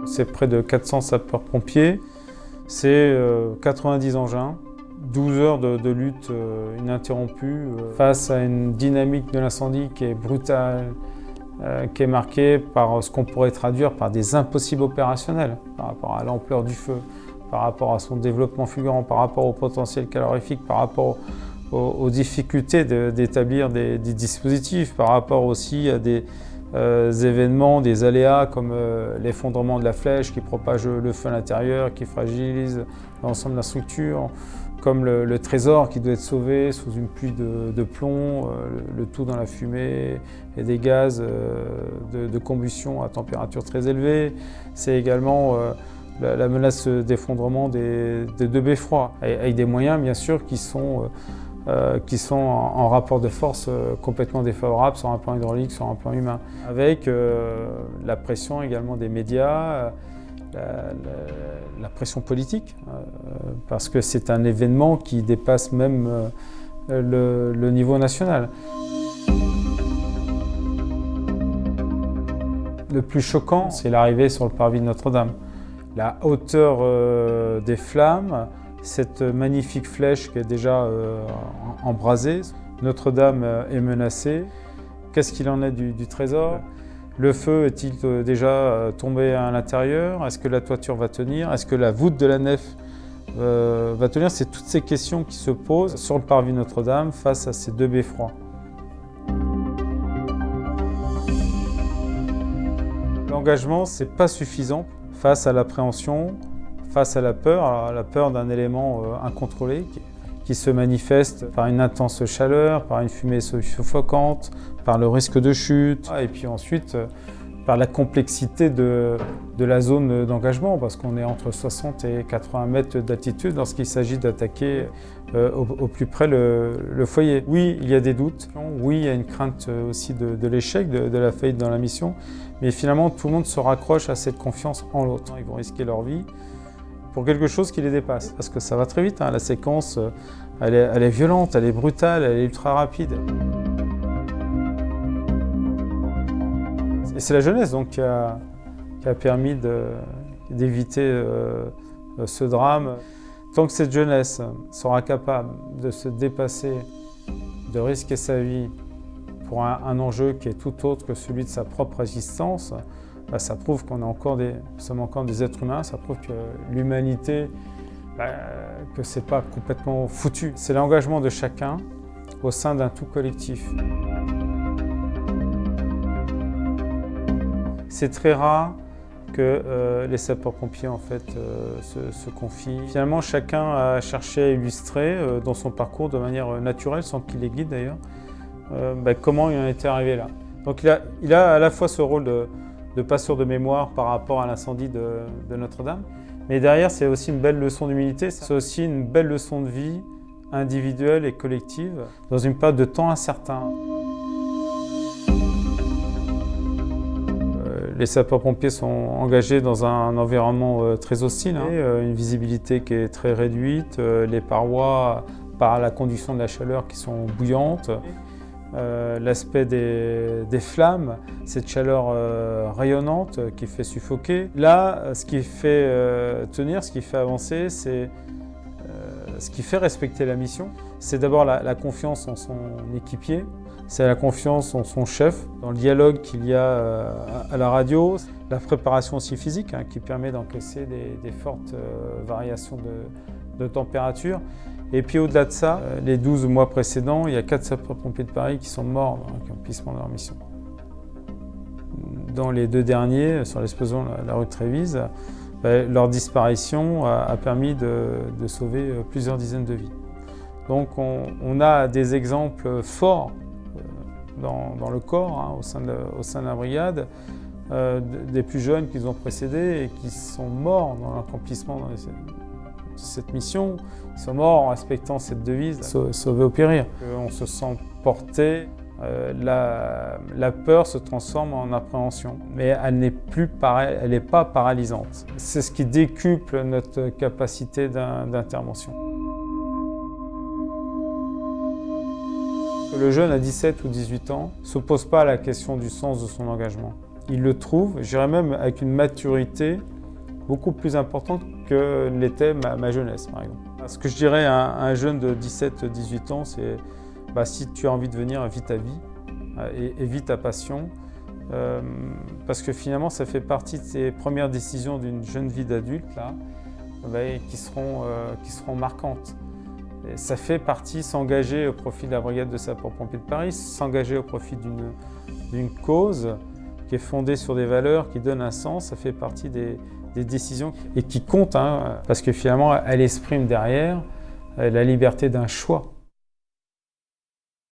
C'est près de 400 sapeurs-pompiers, c'est 90 engins, 12 heures de lutte ininterrompue face à une dynamique de l'incendie qui est brutale, qui est marquée par ce qu'on pourrait traduire par des impossibles opérationnels par rapport à l'ampleur du feu, par rapport à son développement fulgurant, par rapport au potentiel calorifique, par rapport aux difficultés d'établir des dispositifs, par rapport aussi à des événements, des aléas comme l'effondrement de la flèche qui propage le feu à l'intérieur, qui fragilise l'ensemble de la structure, comme le trésor qui doit être sauvé sous une pluie de plomb, le tout dans la fumée et des gaz de combustion à température très élevée. C'est également la menace d'effondrement des deux beffrois, avec des moyens bien sûr qui sont en rapport de force complètement défavorables sur un plan hydraulique, sur un plan humain. Avec la pression également des médias, la pression politique, parce que c'est un événement qui dépasse même le niveau national. Le plus choquant, c'est l'arrivée sur le parvis de Notre-Dame. La hauteur des flammes, cette magnifique flèche qui est déjà embrasée. Notre-Dame est menacée. Qu'est-ce qu'il en est du trésor? Le feu est-il déjà tombé à l'intérieur? Est-ce que la toiture va tenir? Est-ce que la voûte de la nef va tenir? C'est toutes ces questions qui se posent sur le parvis Notre-Dame face à ces deux beffrois. L'engagement, c'est pas suffisant face à l'appréhension, face à la peur d'un élément incontrôlé qui se manifeste par une intense chaleur, par une fumée suffocante, par le risque de chute, et puis ensuite par la complexité de la zone d'engagement, parce qu'on est entre 60 et 80 mètres d'altitude lorsqu'il s'agit d'attaquer au plus près le foyer. Oui, il y a des doutes, oui, il y a une crainte aussi de l'échec, de la faillite dans la mission, mais finalement tout le monde se raccroche à cette confiance en l'autre. Ils vont risquer leur vie pour quelque chose qui les dépasse, parce que ça va très vite, hein. La séquence, elle est violente, elle est brutale, elle est ultra rapide. Et c'est la jeunesse donc, qui a permis d'éviter ce drame. Tant que cette jeunesse sera capable de se dépasser, de risquer sa vie pour un enjeu qui est tout autre que celui de sa propre existence, ça prouve qu'on sommes encore des êtres humains, ça prouve que l'humanité, que c'est pas complètement foutu. C'est l'engagement de chacun au sein d'un tout collectif. C'est très rare que les sapeurs-pompiers en fait, se confient. Finalement, chacun a cherché à illustrer dans son parcours de manière naturelle, sans qu'il les guide d'ailleurs, comment il en était arrivé là. Donc il a à la fois ce rôle de passeur de mémoire par rapport à l'incendie de Notre-Dame, mais derrière c'est aussi une belle leçon d'humilité, c'est aussi une belle leçon de vie individuelle et collective dans une période de temps incertain. Les sapeurs-pompiers sont engagés dans un environnement très hostile, une visibilité qui est très réduite, les parois par la conduction de la chaleur qui sont bouillantes. L'aspect des flammes, cette chaleur rayonnante qui fait suffoquer. Là, ce qui fait tenir, ce qui fait avancer, c'est ce qui fait respecter la mission. C'est d'abord la confiance en son équipier, c'est la confiance en son chef, dans le dialogue qu'il y a à la radio, la préparation aussi physique qui permet d'encaisser des fortes variations de température. Et puis au-delà de ça, les 12 mois précédents, il y a 4 sapeurs-pompiers de Paris qui sont morts dans l'accomplissement de leur mission. Dans les 2 derniers, sur l'explosion de la rue de Trévise, leur disparition a permis de sauver plusieurs dizaines de vies. Donc on a des exemples forts dans le corps, au sein de la brigade, des plus jeunes qui nous ont précédés et qui sont morts dans l'accomplissement de cette mission. Ils sont morts en respectant cette devise, sauver ou périr. On se sent porté, la peur se transforme en appréhension, mais elle n'est pas paralysante. C'est ce qui décuple notre capacité d'intervention. Le jeune à 17 ou 18 ans ne se pose pas à la question du sens de son engagement. Il le trouve, je dirais même avec une maturité beaucoup plus importante que l'était ma jeunesse, par exemple. Ce que je dirais à un jeune de 17-18 ans, c'est si tu as envie de venir, vis ta vie et vis ta passion. Parce que finalement, ça fait partie de tes premières décisions d'une jeune vie d'adulte qui seront marquantes. Et ça fait partie, s'engager au profit de la brigade de sapeurs-pompiers de Paris, s'engager au profit d'une cause qui est fondée sur des valeurs, qui donne un sens, ça fait partie des décisions et qui comptent, parce que finalement, elle exprime derrière la liberté d'un choix.